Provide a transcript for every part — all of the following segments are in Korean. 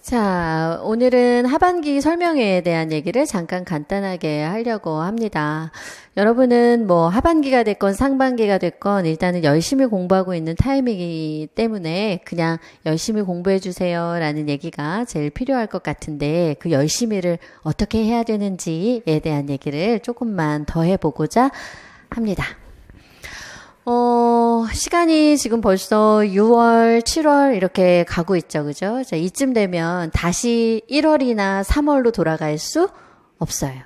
자, 오늘은 하반기 설명회에 대한 얘기를 잠깐 간단하게 하려고 합니다. 여러분은 뭐 하반기가 됐건 상반기가 됐건 일단은 열심히 공부하고 있는 타임이기 때문에 그냥 열심히 공부해 주세요 라는 얘기가 제일 필요할 것 같은데, 그 열심히를 어떻게 해야 되는지에 대한 얘기를 조금만 더 해보고자 합니다. 시간이 지금 벌써 6월, 7월 이렇게 가고 있죠. 그죠? 자, 이쯤 되면 다시 1월이나 3월로 돌아갈 수 없어요.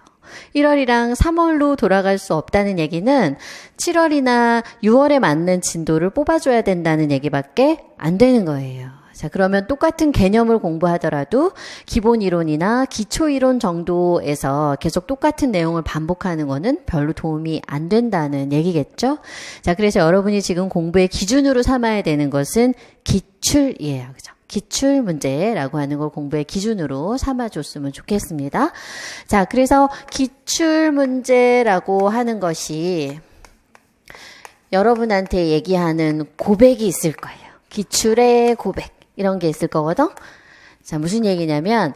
1월이랑 3월로 돌아갈 수 없다는 얘기는 7월이나 6월에 맞는 진도를 뽑아줘야 된다는 얘기밖에 안 되는 거예요. 자, 그러면 똑같은 개념을 공부하더라도 기본 이론이나 기초 이론 정도에서 계속 똑같은 내용을 반복하는 거는 별로 도움이 안 된다는 얘기겠죠? 자, 그래서 여러분이 지금 공부의 기준으로 삼아야 되는 것은 기출이에요. 그죠? 기출 문제라고 하는 걸 공부의 기준으로 삼아줬으면 좋겠습니다. 자, 그래서 기출 문제라고 하는 것이 여러분한테 얘기하는 고백이 있을 거예요. 기출의 고백. 이런 게 있을 거거든. 자, 무슨 얘기냐면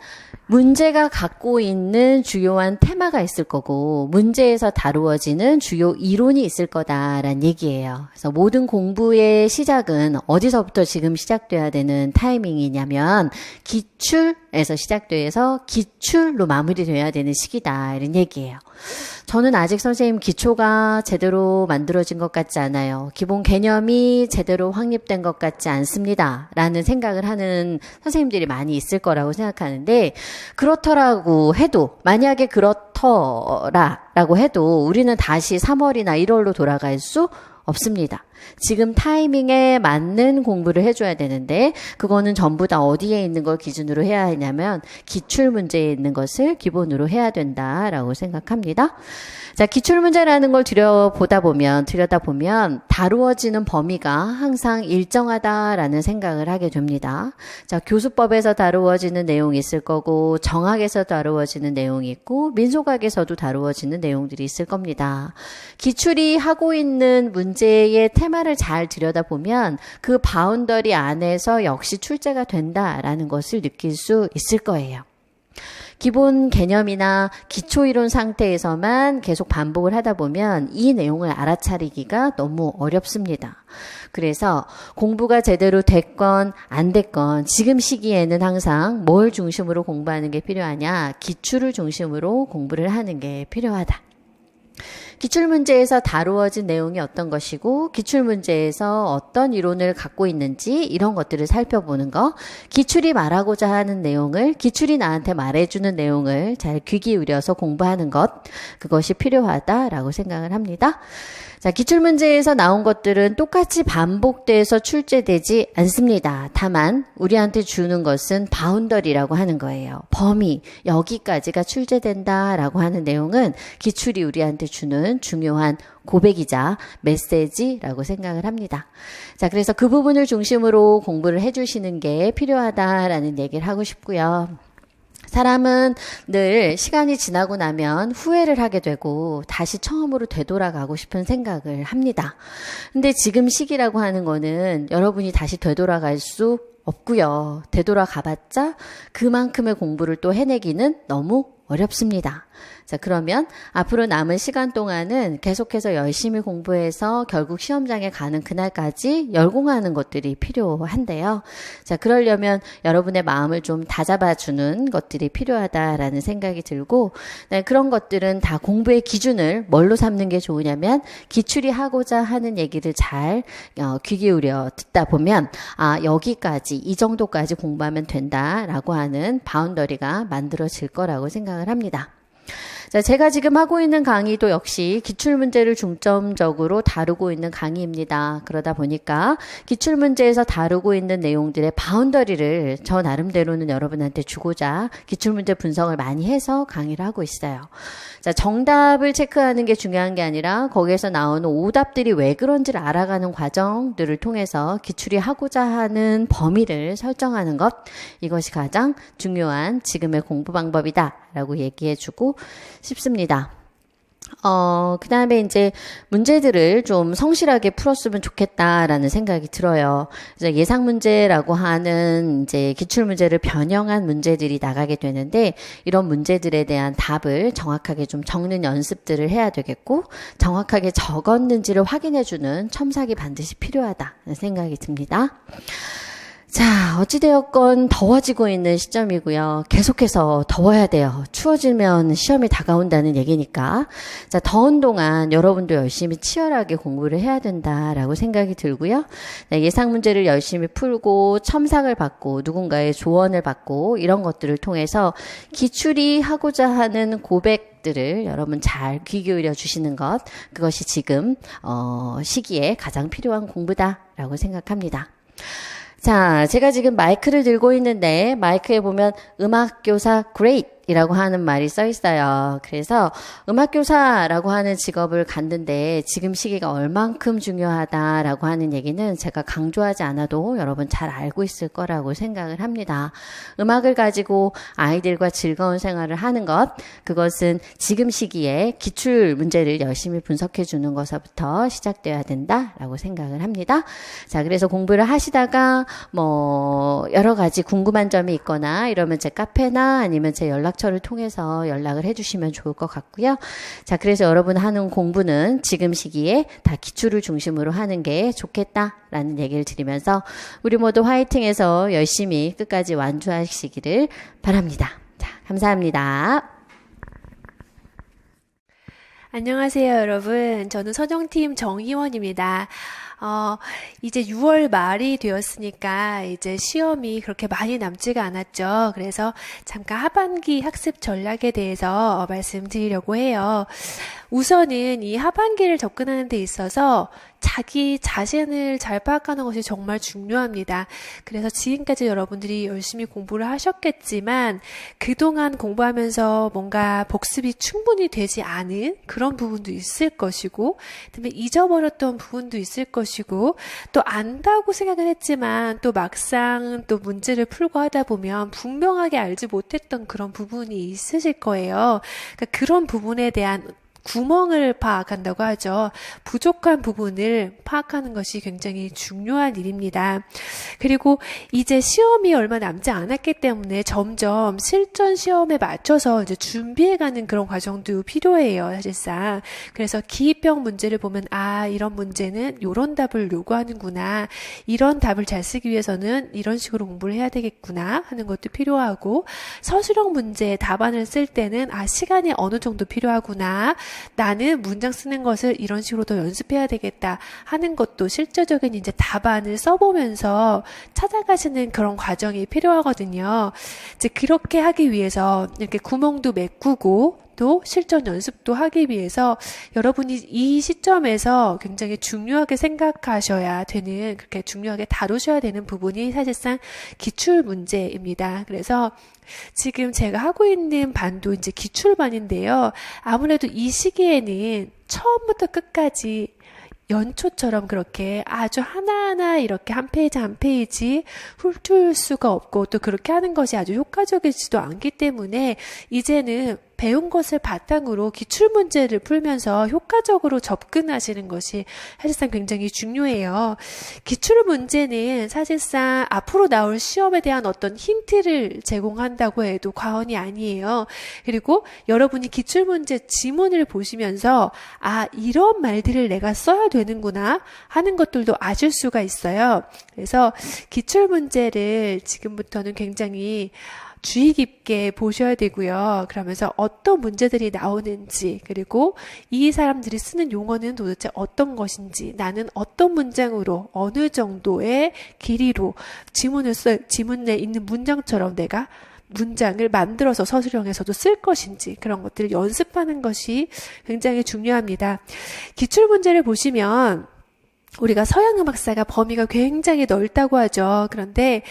문제가 갖고 있는 주요한 테마가 있을 거고 문제에서 다루어지는 주요 이론이 있을 거다라는 얘기예요. 그래서 모든 공부의 시작은 어디서부터 지금 시작돼야 되는 타이밍이냐면 기출에서 시작돼서 기출로 마무리돼야 되는 시기다 이런 얘기예요. 저는 아직 선생님 기초가 제대로 만들어진 것 같지 않아요. 기본 개념이 제대로 확립된 것 같지 않습니다. 라는 생각을 하는 선생님들이 많이 있을 거라고 생각하는데, 그렇더라고 해도, 만약에 그렇더라라고 해도 우리는 다시 3월이나 1월로 돌아갈 수 없습니다. 지금 타이밍에 맞는 공부를 해줘야 되는데 그거는 전부 다 어디에 있는 걸 기준으로 해야 하냐면 기출 문제에 있는 것을 기본으로 해야 된다라고 생각합니다. 자, 기출 문제라는 걸 들여다보면 다루어지는 범위가 항상 일정하다라는 생각을 하게 됩니다. 자, 교수법에서 다루어지는 내용이 있을 거고 정학에서 다루어지는 내용이 있고 민속학에서도 다루어지는 내용들이 있을 겁니다. 기출이 하고 있는 문제의 테마를 잘 들여다보면 그 바운더리 안에서 역시 출제가 된다라는 것을 느낄 수 있을 거예요. 기본 개념이나 기초이론 상태에서만 계속 반복을 하다 보면 이 내용을 알아차리기가 너무 어렵습니다. 그래서 공부가 제대로 됐건 안 됐건 지금 시기에는 항상 뭘 중심으로 공부하는 게 필요하냐? 기출을 중심으로 공부를 하는 게 필요하다. 기출문제에서 다루어진 내용이 어떤 것이고 기출문제에서 어떤 이론을 갖고 있는지 이런 것들을 살펴보는 거, 기출이 말하고자 하는 내용을, 기출이 나한테 말해주는 내용을 잘 귀 기울여서 공부하는 것, 그것이 필요하다라고 생각을 합니다. 자, 기출문제에서 나온 것들은 똑같이 반복돼서 출제되지 않습니다. 다만 우리한테 주는 것은 바운더리라고 하는 거예요. 범위, 여기까지가 출제된다라고 하는 내용은 기출이 우리한테 주는 중요한 고백이자 메시지라고 생각을 합니다. 자, 그래서 그 부분을 중심으로 공부를 해주시는 게 필요하다라는 얘기를 하고 싶고요. 사람은 늘 시간이 지나고 나면 후회를 하게 되고 다시 처음으로 되돌아가고 싶은 생각을 합니다. 근데 지금 시기라고 하는 거는 여러분이 다시 되돌아갈 수 없고요. 되돌아가봤자 그만큼의 공부를 또 해내기는 너무 어렵습니다. 자, 그러면 앞으로 남은 시간 동안은 계속해서 열심히 공부해서 결국 시험장에 가는 그날까지 열공하는 것들이 필요한데요. 자, 그러려면 여러분의 마음을 좀 다잡아주는 것들이 필요하다라는 생각이 들고, 네, 그런 것들은 다 공부의 기준을 뭘로 삼는 게 좋으냐면 기출이 하고자 하는 얘기를 잘 귀 기울여 듣다 보면 여기까지 이 정도까지 공부하면 된다라고 하는 바운더리가 만들어질 거라고 생각을 합니다. 자, 제가 지금 하고 있는 강의도 역시 기출문제를 중점적으로 다루고 있는 강의입니다. 그러다 보니까 기출문제에서 다루고 있는 내용들의 바운더리를 저 나름대로는 여러분한테 주고자 기출문제 분석을 많이 해서 강의를 하고 있어요. 자, 정답을 체크하는 게 중요한 게 아니라 거기에서 나오는 오답들이 왜 그런지를 알아가는 과정들을 통해서 기출이 하고자 하는 범위를 설정하는 것, 이것이 가장 중요한 지금의 공부 방법이다 라고 얘기해주고 싶습니다. 그 다음에 이제 문제들을 좀 성실하게 풀었으면 좋겠다라는 생각이 들어요. 그래서 예상 문제라고 하는 이제 기출 문제를 변형한 문제들이 나가게 되는데 이런 문제들에 대한 답을 정확하게 좀 적는 연습들을 해야 되겠고 정확하게 적었는지를 확인해주는 첨삭이 반드시 필요하다는 생각이 듭니다. 자, 어찌되었건 더워지고 있는 시점이고요. 계속해서 더워야 돼요. 추워지면 시험이 다가온다는 얘기니까. 자, 더운 동안 여러분도 열심히 치열하게 공부를 해야 된다라고 생각이 들고요. 네, 예상 문제를 열심히 풀고 첨삭을 받고 누군가의 조언을 받고 이런 것들을 통해서 기출이 하고자 하는 고백들을 여러분 잘 귀 기울여 주시는 것, 그것이 지금 시기에 가장 필요한 공부다라고 생각합니다. 자, 제가 지금 마이크를 들고 있는데 마이크에 보면 음악교사 great 이라고 하는 말이 써 있어요. 그래서 음악교사라고 하는 직업을 갖는데 지금 시기가 얼만큼 중요하다라고 하는 얘기는 제가 강조하지 않아도 여러분 잘 알고 있을 거라고 생각을 합니다. 음악을 가지고 아이들과 즐거운 생활을 하는 것, 그것은 지금 시기에 기출 문제를 열심히 분석해 주는 것부터 시작돼야 된다라고 생각을 합니다. 자, 그래서 공부를 하시다가 뭐 여러 가지 궁금한 점이 있거나 이러면 제 카페나 아니면 제 연락처를 통해서 연락을 해주시면 좋을 것 같고요. 자, 그래서 여러분 하는 공부는 지금 시기에 다 기출을 중심으로 하는 게 좋겠다라는 얘기를 드리면서 우리 모두 화이팅해서 열심히 끝까지 완주하시기를 바랍니다. 자, 감사합니다. 안녕하세요, 여러분. 저는 서정팀 정희원입니다. 이제 6월 말이 되었으니까 이제 시험이 그렇게 많이 남지가 않았죠. 그래서 잠깐 하반기 학습 전략에 대해서 말씀드리려고 해요. 우선은 이 하반기를 접근하는 데 있어서 자기 자신을 잘 파악하는 것이 정말 중요합니다. 그래서 지금까지 여러분들이 열심히 공부를 하셨겠지만 그동안 공부하면서 뭔가 복습이 충분히 되지 않은 그런 부분도 있을 것이고, 그다음에 잊어버렸던 부분도 있을 것이고, 또 안다고 생각은 했지만 또 막상 또 문제를 풀고 하다 보면 분명하게 알지 못했던 그런 부분이 있으실 거예요. 그러니까 그런 부분에 대한 구멍을 파악한다고 하죠. 부족한 부분을 파악하는 것이 굉장히 중요한 일입니다. 그리고 이제 시험이 얼마 남지 않았기 때문에 점점 실전 시험에 맞춰서 이제 준비해가는 그런 과정도 필요해요, 사실상. 그래서 기입형 문제를 보면 이런 문제는 이런 답을 요구하는구나, 이런 답을 잘 쓰기 위해서는 이런 식으로 공부를 해야 되겠구나 하는 것도 필요하고, 서술형 문제 답안을 쓸 때는 시간이 어느 정도 필요하구나, 나는 문장 쓰는 것을 이런 식으로 더 연습해야 되겠다 하는 것도 실제적인 이제 답안을 써보면서 찾아가시는 그런 과정이 필요하거든요. 이제 그렇게 하기 위해서 이렇게 구멍도 메꾸고 또 실전 연습도 하기 위해서 여러분이 이 시점에서 굉장히 중요하게 생각하셔야 되는, 그렇게 중요하게 다루셔야 되는 부분이 사실상 기출 문제입니다. 그래서 지금 제가 하고 있는 반도 이제 기출반인데요. 아무래도 이 시기에는 처음부터 끝까지 연초처럼 그렇게 아주 하나하나 이렇게 한 페이지 한 페이지 훑을 수가 없고, 또 그렇게 하는 것이 아주 효과적이지도 않기 때문에 이제는 배운 것을 바탕으로 기출문제를 풀면서 효과적으로 접근하시는 것이 사실상 굉장히 중요해요. 기출문제는 사실상 앞으로 나올 시험에 대한 어떤 힌트를 제공한다고 해도 과언이 아니에요. 그리고 여러분이 기출문제 지문을 보시면서 이런 말들을 내가 써야 되는구나 하는 것들도 아실 수가 있어요. 그래서 기출문제를 지금부터는 굉장히 주의 깊게 보셔야 되고요. 그러면서 어떤 문제들이 나오는지, 그리고 이 사람들이 쓰는 용어는 도대체 어떤 것인지, 나는 어떤 문장으로 어느 정도의 길이로 지문에 있는 문장처럼 내가 문장을 만들어서 서술형에서도 쓸 것인지, 그런 것들을 연습하는 것이 굉장히 중요합니다. 기출문제를 보시면 우리가 서양음악사가 범위가 굉장히 넓다고 하죠. 그런데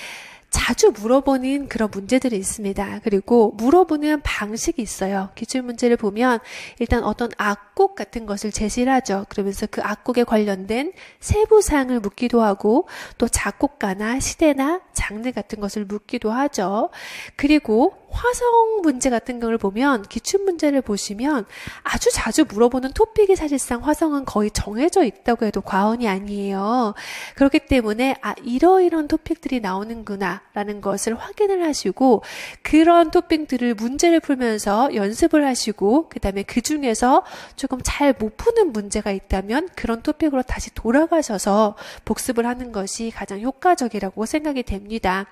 자주 물어보는 그런 문제들이 있습니다. 그리고 물어보는 방식이 있어요. 기출문제를 보면 일단 어떤 악곡 같은 것을 제시를 하죠. 그러면서 그 악곡에 관련된 세부사항을 묻기도 하고, 또 작곡가나 시대나 장르 같은 것을 묻기도 하죠. 그리고 화성 문제 같은 걸 보면 기출문제를 보시면 아주 자주 물어보는 토픽이 사실상 화성은 거의 정해져 있다고 해도 과언이 아니에요. 그렇기 때문에 이러이런 토픽들이 나오는구나 라는 것을 확인을 하시고 그런 토픽들을 문제를 풀면서 연습을 하시고 그 다음에 그 중에서 조금 잘 못 푸는 문제가 있다면 그런 토픽으로 다시 돌아가셔서 복습을 하는 것이 가장 효과적이라고 생각이 됩니다.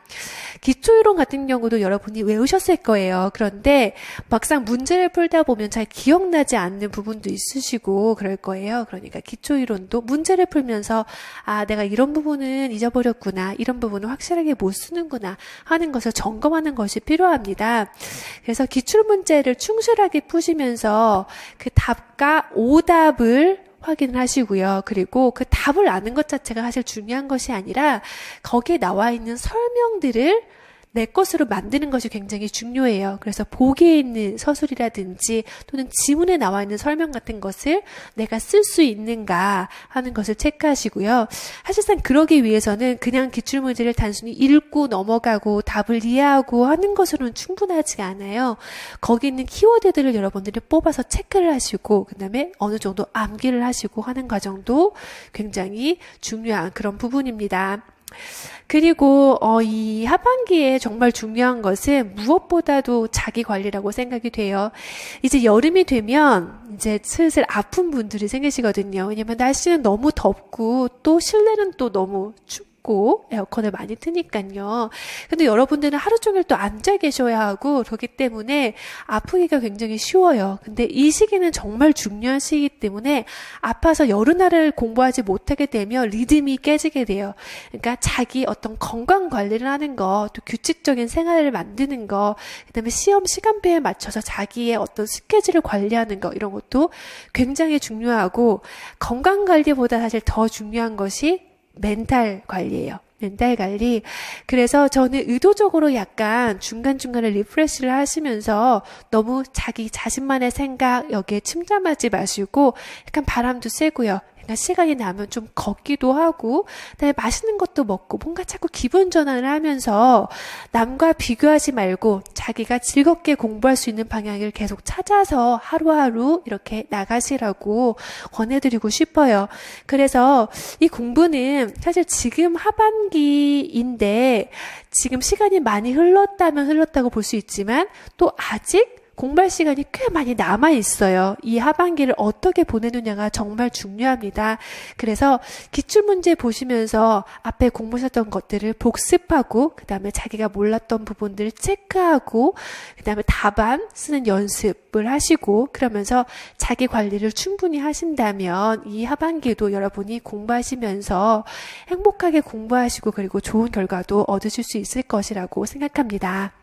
기초이론 같은 경우도 여러분이 외우셨을 거예요. 그런데 막상 문제를 풀다 보면 잘 기억나지 않는 부분도 있으시고 그럴 거예요. 그러니까 기초이론도 문제를 풀면서 내가 이런 부분은 잊어버렸구나, 이런 부분은 확실하게 못 쓰는구나 하는 것을 점검하는 것이 필요합니다. 그래서 기출문제를 충실하게 푸시면서 그 답과 오답을 확인을 하시고요. 그리고 그 답을 아는 것 자체가 사실 중요한 것이 아니라 거기에 나와 있는 설명들을 내 것으로 만드는 것이 굉장히 중요해요. 그래서 보기에 있는 서술이라든지 또는 지문에 나와 있는 설명 같은 것을 내가 쓸 수 있는가 하는 것을 체크하시고요. 사실상 그러기 위해서는 그냥 기출문제를 단순히 읽고 넘어가고 답을 이해하고 하는 것으로는 충분하지가 않아요. 거기 있는 키워드들을 여러분들이 뽑아서 체크를 하시고 그 다음에 어느 정도 암기를 하시고 하는 과정도 굉장히 중요한 그런 부분입니다. 그리고 이 하반기에 정말 중요한 것은 무엇보다도 자기 관리라고 생각이 돼요. 이제 여름이 되면 이제 슬슬 아픈 분들이 생기시거든요. 왜냐면 날씨는 너무 덥고 또 실내는 또 너무 춥고 에어컨을 많이 트니까요. 근데 여러분들은 하루 종일 또 앉아 계셔야 하고 그렇기 때문에 아프기가 굉장히 쉬워요. 근데 이 시기는 정말 중요한 시기이기 때문에 아파서 여러 날을 공부하지 못하게 되면 리듬이 깨지게 돼요. 그러니까 자기 어떤 건강 관리를 하는 거, 또 규칙적인 생활을 만드는 거, 그다음에 시험 시간표에 맞춰서 자기의 어떤 스케줄을 관리하는 거 이런 것도 굉장히 중요하고 건강 관리보다 사실 더 중요한 것이 멘탈 관리예요. 멘탈 관리. 그래서 저는 의도적으로 약간 중간중간에 리프레시를 하시면서 너무 자기 자신만의 생각 여기에 침잠하지 마시고 약간 바람도 쐬고요. 그러니까 시간이 나면 좀 걷기도 하고 그다음에 맛있는 것도 먹고 뭔가 자꾸 기분 전환을 하면서 남과 비교하지 말고 자기가 즐겁게 공부할 수 있는 방향을 계속 찾아서 하루하루 이렇게 나가시라고 권해드리고 싶어요. 그래서 이 공부는 사실 지금 하반기인데 지금 시간이 많이 흘렀다면 흘렀다고 볼 수 있지만 또 아직 공부할 시간이 꽤 많이 남아 있어요. 이 하반기를 어떻게 보내느냐가 정말 중요합니다. 그래서 기출문제 보시면서 앞에 공부하셨던 것들을 복습하고 그 다음에 자기가 몰랐던 부분들을 체크하고 그 다음에 답안 쓰는 연습을 하시고 그러면서 자기 관리를 충분히 하신다면 이 하반기도 여러분이 공부하시면서 행복하게 공부하시고 그리고 좋은 결과도 얻으실 수 있을 것이라고 생각합니다.